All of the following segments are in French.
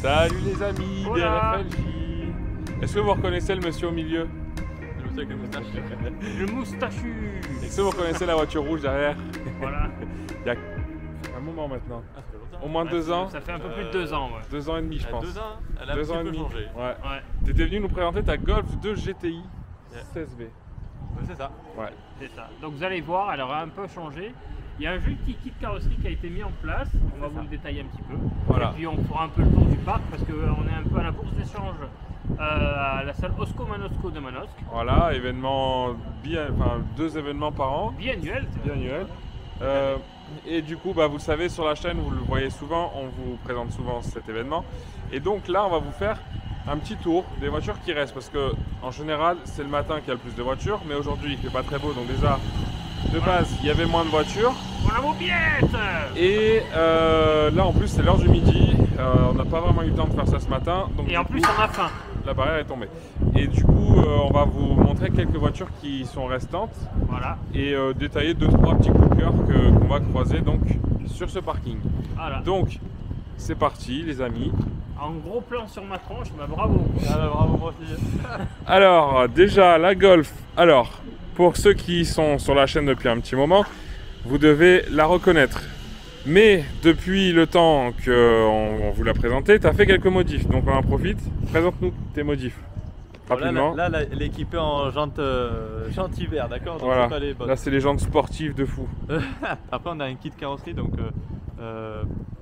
Salut les amis des RFLJ. Est-ce que vous reconnaissez le monsieur au milieu? Le monsieur avec le moustache. Le moustachu. Est-ce que vous reconnaissez la voiture rouge derrière? Voilà. Il y a un moment maintenant. Ah, ça fait longtemps. Au moins 2 ans. Ça fait un peu plus de 2 ans, ouais. 2 ans et demi, je pense. 2 ans, elle a un 2 petit ans et peu demi. changé. Ouais. Ouais, T'étais venu nous présenter ta Golf 2 GTI 16V. Ouais, c'est ça. Ouais. c'est ça. Donc vous allez voir, elle aura un peu changé. Il y a un joli petit kit carrosserie qui a été mis en place. On va vous le détailler un petit peu. Voilà. Et puis on fera un peu le tour du parc parce qu'on est un peu à la bourse d'échange à la salle Osco Manosco de Manosque. Voilà, événement enfin 2 événements par an. Biannuel. Biannuel. Et du coup, vous le savez, sur la chaîne, vous le voyez souvent, on vous présente souvent cet événement. Et donc là, on va vous faire un petit tour des voitures qui restent. Parce que en général, c'est le matin qu'il y a le plus de voitures. Mais aujourd'hui, il fait pas très beau. Donc déjà, de base, il y avait moins de voitures. On a vos billettes. Et là, en plus, c'est l'heure du midi. On n'a pas vraiment eu le temps de faire ça ce matin. Donc, Et en plus, on a faim. la barrière est tombée. Et du coup, on va vous montrer quelques voitures qui sont restantes. Voilà. Et détailler 2-3 petits coups de cœur qu'on va croiser donc sur ce parking. Voilà. Donc c'est parti les amis. En gros plan sur ma tronche, bravo. Ah bah bravo, moi aussi. Alors déjà la Golf, alors pour ceux qui sont sur la chaîne depuis un petit moment, vous devez la reconnaître. Mais depuis le temps qu'on vous l'a présentée, tu as fait quelques modifs, donc on en profite. Présente-nous tes modifs. Rapidement. Là, elle est équipée en jantes hiver, d'accord? Donc Voilà. c'est pas les bonnes. Là c'est les jantes sportives de fou. Après on a un kit carrosserie, donc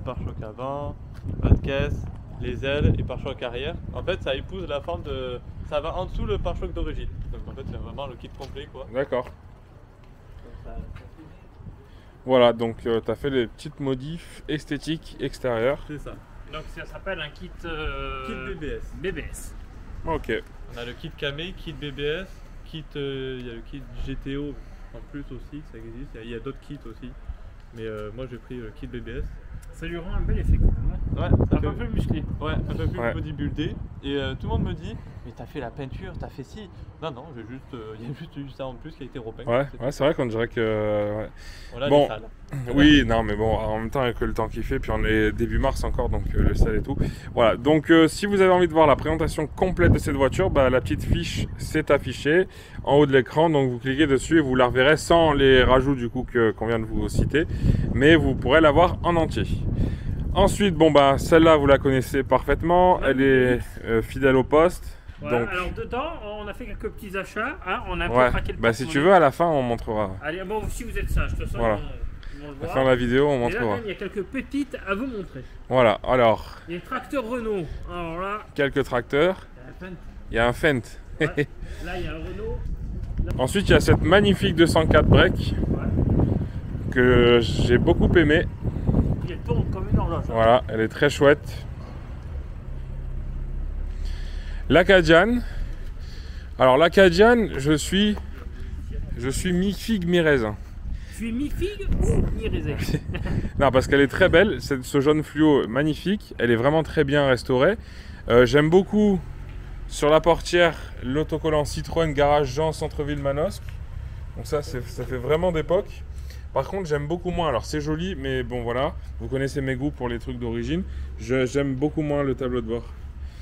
pare-choc avant, pas de caisse, les ailes et pare-choc arrière. En fait ça épouse la forme de... ça va en dessous le pare-choc d'origine. Donc en fait c'est vraiment le kit complet quoi. D'accord. Donc, ça- Voilà, donc tu as fait les petites modifs esthétiques extérieures. C'est ça. Donc ça s'appelle un kit, Kit BBS. BBS. Ok. On a le kit Camé, kit BBS, kit, il y a le kit GTO en plus aussi, ça existe. Il y a d'autres kits aussi. Mais moi j'ai pris le kit BBS. Ça lui rend un bel effet quand même. Ouais, Un peu plus musclé. Ouais, un peu plus Ouais. bodybuildé. Et tout le monde me dit, mais t'as fait la peinture, t'as fait ci. Non, non, j'ai juste, il y a juste eu ça en plus qui a été repeint. Ouais, c'est vrai qu'on dirait que. Ouais. Voilà, Bon. les salles. Oui, non, mais bon, en même temps, avec le temps qu'il fait, puis on est début mars encore, donc le sel et tout. Voilà, donc si vous avez envie de voir la présentation complète de cette voiture, la petite fiche s'est affichée en haut de l'écran, donc vous cliquez dessus et vous la reverrez sans les rajouts du coup qu'on vient de vous citer, mais vous pourrez la voir en entier. Ensuite, celle-là, vous la connaissez parfaitement, elle est fidèle au poste. Voilà, Donc, alors dedans, on a fait quelques petits achats. Hein, on a un peu ouais, craqué le si porte-monnaie. tu veux, à la fin, on montrera. Allez, bon, si vous êtes sage, de toute façon, Voilà. on le À la voit. fin de la vidéo, on Et là, montrera. quand même, il y a quelques pépites à vous montrer. Voilà, alors, Les tracteurs Renault. Alors là, quelques tracteurs. Il y a un Fendt. ouais, là il y a un Renault. Ensuite, il y a cette magnifique 204 break Ouais. que j'ai beaucoup aimé. Puis elle tourne comme une horloge. hein. Voilà, elle est très chouette. L'Acadian. Alors l'Acadian, je suis mi-figue, mi-raisin. Tu es mi-figue ou mi-raisin? Non, parce qu'elle est très belle, ce jaune fluo magnifique. Elle est vraiment très bien restaurée. J'aime beaucoup sur la portière l'autocollant Citroën Garage Jean Centre-Ville Manosque. Donc ça fait vraiment d'époque. Par contre, j'aime beaucoup moins. Alors c'est joli, mais bon voilà, vous connaissez mes goûts pour les trucs d'origine. J'aime beaucoup moins le tableau de bord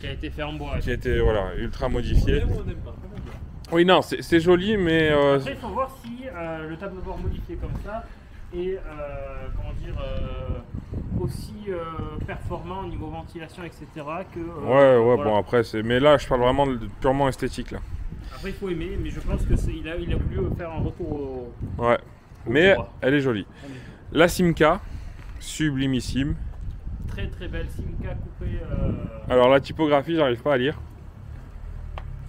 Qui a été fait en bois. qui a été ultra modifié. On aime pas. Oui, non, c'est joli, mais Après, il faut voir si le tableau de bord modifié comme ça est aussi performant au niveau ventilation, etc. que. ouais, voilà. bon après mais là je parle vraiment purement esthétique là. Après, il faut aimer, mais je pense que il a voulu faire un retour au. Ouais, au mais bois. elle est jolie. La Simca, sublimissime. Très très belle Simca coupée. Alors la typographie, j'arrive pas à lire,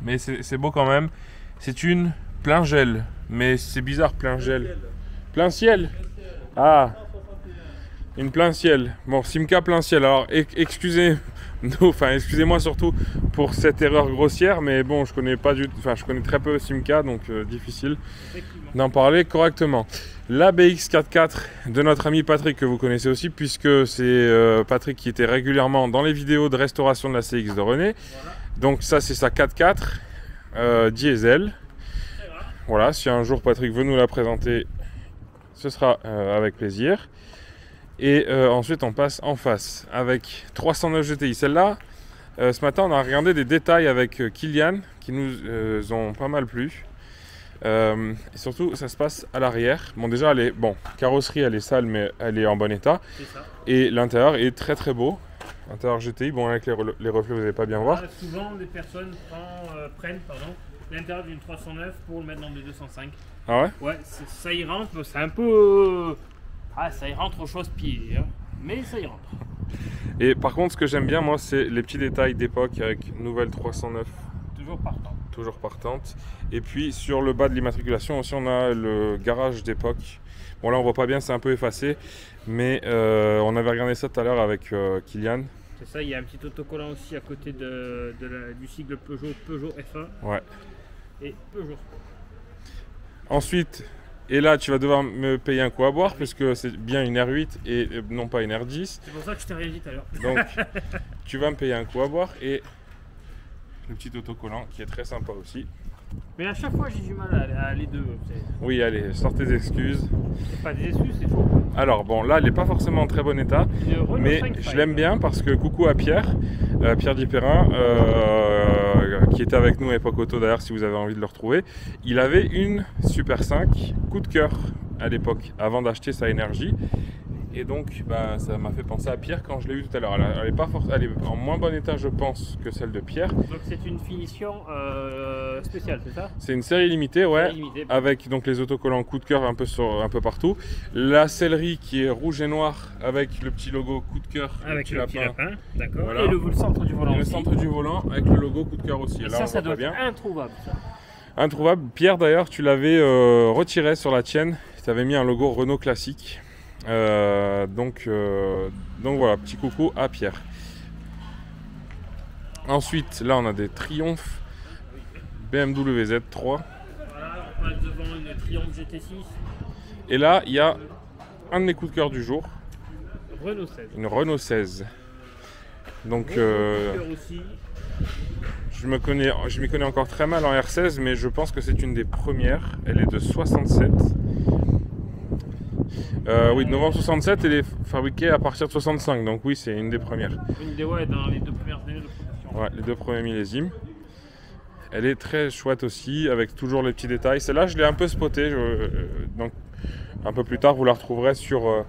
mais c'est beau quand même. C'est une plein gel, mais c'est bizarre plein gel. Plein ciel. Ah, une plein ciel. Bon, Simca plein ciel. Alors excusez-moi surtout pour cette erreur grossière, mais bon, je connais très peu Simca, donc difficile Effectivement. d'en parler correctement. La BX44 de notre ami Patrick, que vous connaissez aussi, puisque c'est Patrick qui était régulièrement dans les vidéos de restauration de la CX de René. Voilà. Donc ça c'est sa 4x4 diesel. Voilà, si un jour Patrick veut nous la présenter, ce sera avec plaisir. Et ensuite on passe en face avec 309 GTI. Celle-là, ce matin on a regardé des détails avec Kylian qui nous ont pas mal plu. Et surtout ça se passe à l'arrière. Bon déjà elle est, bon, carrosserie elle est sale mais elle est en bon état. C'est ça. Et l'intérieur est très très beau. L'intérieur GTI, bon avec les reflets vous n'allez pas bien voir. Souvent des personnes prennent l'intérieur d'une 309 pour le mettre dans des 205. Ah ouais? Ouais, ça y rentre, c'est un peu... ça y rentre aux chausse-pieds, hein. Mais ça y rentre. Et par contre ce que j'aime bien moi c'est les petits détails d'époque avec nouvelle 309. Toujours partant. Toujours partante. Et puis sur le bas de l'immatriculation aussi on a le garage d'époque. Bon là on voit pas bien, c'est un peu effacé, mais on avait regardé ça tout à l'heure avec Kylian. C'est ça, il y a un petit autocollant aussi à côté du sigle Peugeot F1. Ouais. Et Peugeot. Ensuite, et là tu vas devoir me payer un coup à boire parce que c'est bien une R8 et non pas une R10. C'est pour ça que je t'ai réagi tout à l'heure. Donc tu vas me payer un coup à boire et le petit autocollant qui est très sympa aussi. Mais à chaque fois j'ai du mal à aller deux. Oui, allez, sortez des excuses. C'est pas des excuses, c'est faux. Alors bon, là, elle n'est pas forcément en très bon état, mais je l'aime bien parce que coucou à Pierre, Pierre Dipérin, qui était avec nous à Époque Auto d'ailleurs, si vous avez envie de le retrouver. Il avait une Super 5 coup de cœur à l'époque, avant d'acheter sa énergie. Et donc, ça m'a fait penser à Pierre quand je l'ai eu tout à l'heure. Elle est en moins bon état, je pense, que celle de Pierre. Donc c'est une finition spéciale, c'est ça? C'est une série limitée, ouais, série limitée. avec donc les autocollants coup de cœur un peu partout. La sellerie qui est rouge et noir avec le petit logo coup de cœur. Avec le petit lapin, d'accord. Voilà. Et le centre du volant. Et le centre du volant avec le logo coup de cœur aussi. Et là, ça doit bien. être introuvable. Ça. Introuvable. Pierre, d'ailleurs, tu l'avais retiré sur la tienne. Tu avais mis un logo Renault classique. Donc voilà, petit coucou à Pierre. Ensuite, là on a des Triumph BMW Z3. Voilà, on passe devant une Triumph GT6. Et là, il y a un de mes coups de cœur du jour. Renault 16. Une Renault 16. Donc aussi. je m'y connais encore très mal en R16, mais je pense que c'est une des premières. Elle est de 67. Oui, de novembre 67, elle est fabriquée à partir de 65, donc oui, c'est une des premières. Une des, ouais, dans les 2 premières années de production. Ouais, les 2 premiers millésimes. Elle est très chouette aussi, avec toujours les petits détails. Celle-là, je l'ai un peu spotée, donc un peu plus tard, vous la retrouverez sur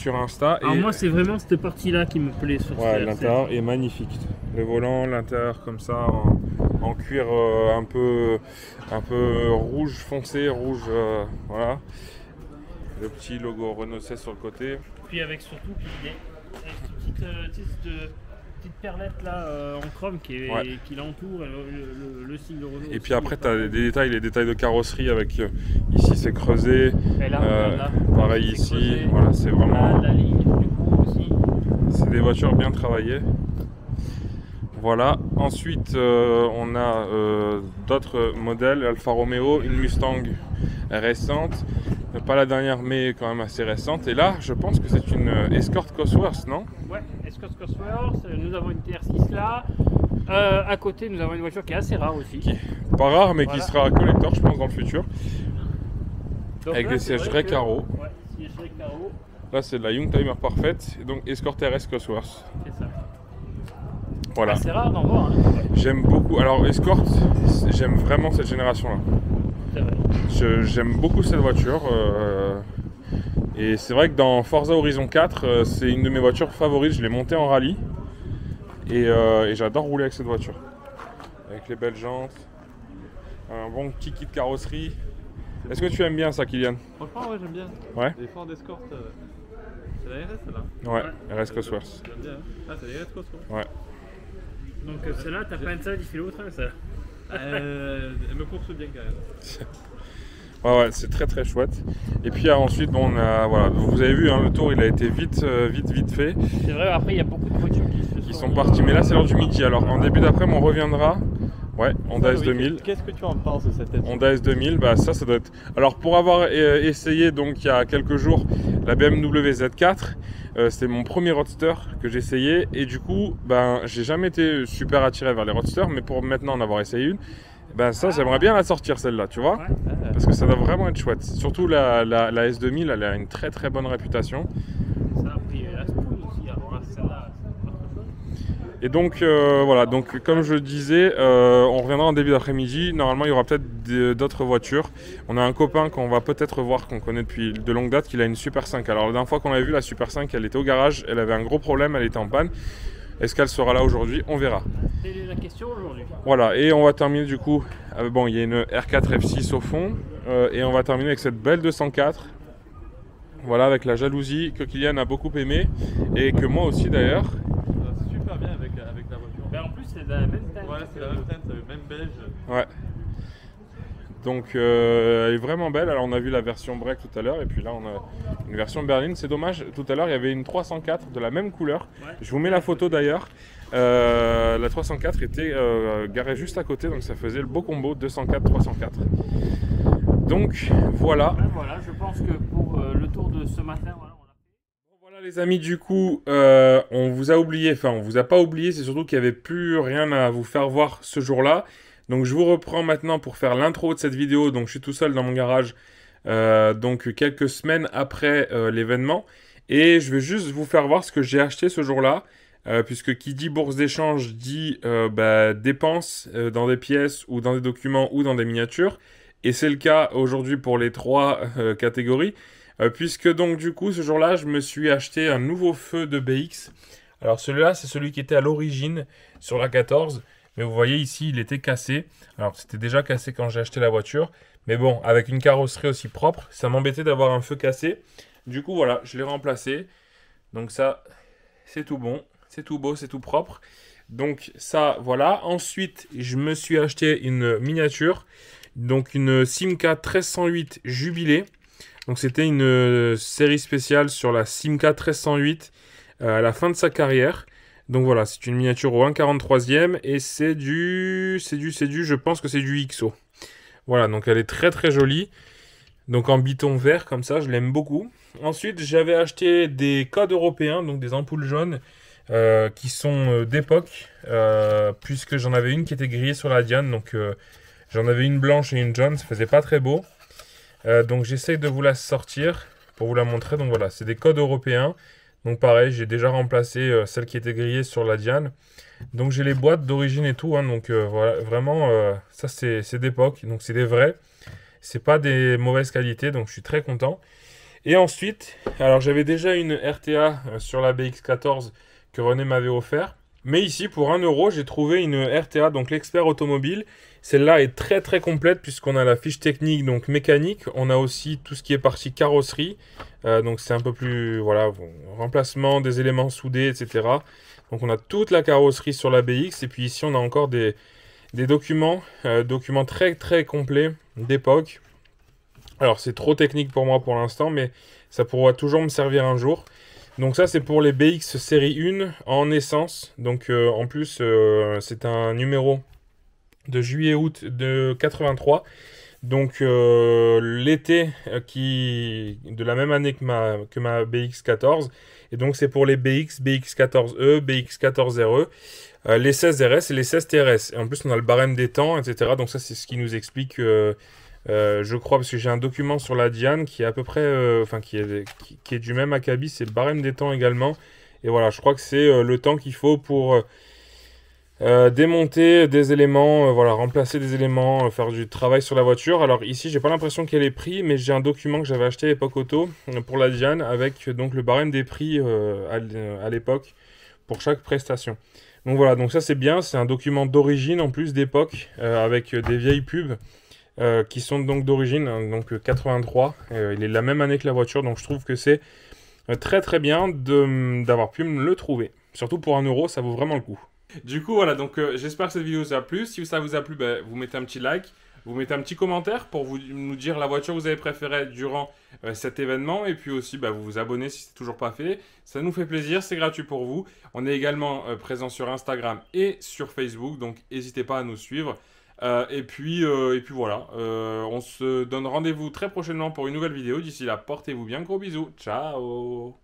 Insta. Alors moi, c'est vraiment cette partie-là qui me plaît sur ouais, l'intérieur est magnifique. Le volant, l'intérieur comme ça, en cuir un peu rouge foncé, rouge, voilà. Le petit logo Renault 16 sur le côté. Puis avec surtout cette petite perlette là en chrome qui l'entoure, le signe Renault. Et puis après tu as les détails de carrosserie avec ici c'est creusé. Et là, pareil ici, creusé. Voilà, c'est vraiment. La ligne du coup aussi. C'est des voitures bien travaillées. Voilà, ensuite on a d'autres modèles, Alfa Romeo, une Mustang récente. Pas la dernière, mais quand même assez récente. Et là, je pense que c'est une Escort Cosworth, non? Ouais, Escort Cosworth. Nous avons une TR6 là. À côté, nous avons une voiture qui est assez rare aussi. Pas rare, mais qui sera collector, je pense, dans le futur. Donc avec là, des sièges Recaro. Ouais, sièges Recaro. Là, c'est de la Youngtimer parfaite. Et donc, Escort RS Cosworth. C'est ça. Voilà. C'est rare d'en voir. Hein. J'aime beaucoup. Alors, Escort, j'aime vraiment cette génération-là. J'aime beaucoup cette voiture et c'est vrai que dans Forza Horizon 4 c'est une de mes voitures favorites, je l'ai montée en rallye et j'adore rouler avec cette voiture avec les belles jantes, un bon petit kit carrosserie. Est-ce que tu aimes bien ça, Kylian? Franchement ouais, j'aime bien. Ouais. Les Ford Escort, c'est la RS celle-là? Ouais, RS Cosworth. J'aime bien. Ah, c'est la RS Cosworth. Ouais. Donc celle-là, t'as pas une salle, il fait l'autre, ça. Elle me course bien quand même. Ouais, c'est très très chouette. Et puis ensuite, bon, on a, voilà, vous avez vu, hein, le tour il a été vite fait. C'est vrai, après il y a beaucoup de voitures qui sont parties. Mais là c'est l'heure du midi. Alors en début d'après-midi, on reviendra. Ouais, Honda S2000. Qu'est-ce que tu en penses de cette Honda S2000, bah ça doit être. Alors pour avoir essayé donc il y a quelques jours la BMW Z4, c'était mon premier roadster que j'ai essayé et du coup, ben j'ai jamais été super attiré vers les roadsters, mais pour maintenant en avoir essayé une, ben ça j'aimerais bien la sortir celle-là, tu vois, parce que ça doit vraiment être chouette. Surtout la S2000, elle a une très très bonne réputation. Ça a pris Et donc voilà, donc comme je disais, on reviendra en début d'après-midi. Normalement, il y aura peut-être d'autres voitures. On a un copain qu'on va peut-être voir, qu'on connaît depuis de longue date, qu'il a une Super 5. Alors la dernière fois qu'on l'a vu, la Super 5, elle était au garage, elle avait un gros problème, elle était en panne. Est-ce qu'elle sera là aujourd'hui? On verra. C'est la question aujourd'hui. Voilà, et on va terminer du coup, bon, il y a une R4 F6 au fond, et on va terminer avec cette belle 204. Voilà, avec la jalousie que Kylian a beaucoup aimé, et que moi aussi d'ailleurs. C'est super bien avec la voiture. Ben, en plus, c'est de la même teinte. Ouais, c'est la même teinte, c'est le même beige. Ouais. Donc elle est vraiment belle. Alors on a vu la version break tout à l'heure, et puis là on a une version berline. C'est dommage, tout à l'heure il y avait une 304 de la même couleur. Ouais. Je vous mets la photo d'ailleurs. La 304 était garée juste à côté, donc ça faisait le beau combo 204-304. Donc voilà. Ben, voilà, je pense que pour le tour de ce matin, voilà, on a fait. Voilà les amis, du coup on vous a oublié, enfin on vous a pas oublié, c'est surtout qu'il n'y avait plus rien à vous faire voir ce jour-là. Donc je vous reprends maintenant pour faire l'intro de cette vidéo. Donc je suis tout seul dans mon garage, donc quelques semaines après l'événement. Et je vais juste vous faire voir ce que j'ai acheté ce jour-là. Puisque qui dit bourse d'échange dit dépenses dans des pièces ou dans des documents ou dans des miniatures. Et c'est le cas aujourd'hui pour les trois catégories. Puisque donc du coup ce jour-là je me suis acheté un nouveau feu de BX. Alors celui-là c'est celui qui était à l'origine sur la 14. Mais vous voyez ici, il était cassé. Alors, c'était déjà cassé quand j'ai acheté la voiture. Mais bon, avec une carrosserie aussi propre, ça m'embêtait d'avoir un feu cassé. Du coup, voilà, je l'ai remplacé. Donc ça, c'est tout bon. C'est tout beau, c'est tout propre. Donc ça, voilà. Ensuite, je me suis acheté une miniature. Donc une Simca 1308 Jubilé. Donc c'était une série spéciale sur la Simca 1308 à la fin de sa carrière. Donc voilà, c'est une miniature au 1/43e et je pense que c'est du XO. Voilà, donc elle est très très jolie. Donc en biton vert comme ça, je l'aime beaucoup. Ensuite, j'avais acheté des codes européens, donc des ampoules jaunes qui sont d'époque, puisque j'en avais une qui était grillée sur la Diane. Donc j'en avais une blanche et une jaune, ça faisait pas très beau. Donc j'essaye de vous la sortir pour vous la montrer. Donc voilà, c'est des codes européens. Donc pareil, j'ai déjà remplacé celle qui était grillée sur la Diane. Donc j'ai les boîtes d'origine et tout. Hein, donc voilà, vraiment, ça c'est d'époque. Donc c'est des vrais. C'est pas des mauvaises qualités. Donc je suis très content. Et ensuite, alors j'avais déjà une RTA sur la BX14 que René m'avait offert. Mais ici, pour 1 €, j'ai trouvé une RTA, donc l'expert automobile. Celle-là est très très complète puisqu'on a la fiche technique, donc mécanique. On a aussi tout ce qui est partie carrosserie. Donc c'est un peu plus, voilà, remplacement des éléments soudés, etc. Donc on a toute la carrosserie sur la BX. Et puis ici, on a encore des documents, documents très très complets d'époque. Alors c'est trop technique pour moi pour l'instant, mais ça pourra toujours me servir un jour. Donc ça c'est pour les BX série 1 en essence. Donc en plus c'est un numéro de juillet-août de 83. Donc l'été de la même année que ma BX14. Et donc c'est pour les BX, BX14E, BX14RE, les 16 RS et les 16 TRS. Et en plus on a le barème des temps, etc. Donc ça c'est ce qui nous explique... je crois, parce que j'ai un document sur la Diane qui est à peu près, enfin qui est du même acabit, c'est le barème des temps également. Et voilà, je crois que c'est le temps qu'il faut pour démonter des éléments, voilà, remplacer des éléments, faire du travail sur la voiture. Alors ici, j'ai pas l'impression qu'elle est pris, mais j'ai un document que j'avais acheté à l'époque auto pour la Diane avec donc le barème des prix à l'époque pour chaque prestation. Donc voilà, donc ça c'est bien, c'est un document d'origine en plus d'époque avec des vieilles pubs. Qui sont donc d'origine, hein, donc 83, il est de la même année que la voiture, donc je trouve que c'est très très bien d'avoir pu me le trouver. Surtout pour 1 €, ça vaut vraiment le coup. Du coup voilà, donc j'espère que cette vidéo vous a plu. Si ça vous a plu, vous mettez un petit like, vous mettez un petit commentaire pour nous dire la voiture que vous avez préférée durant cet événement. Et puis aussi vous vous abonnez si c'est toujours pas fait. Ça nous fait plaisir, c'est gratuit pour vous. On est également présent sur Instagram et sur Facebook, donc n'hésitez pas à nous suivre. Et puis voilà, on se donne rendez-vous très prochainement pour une nouvelle vidéo. D'ici là, portez-vous bien, gros bisous, ciao.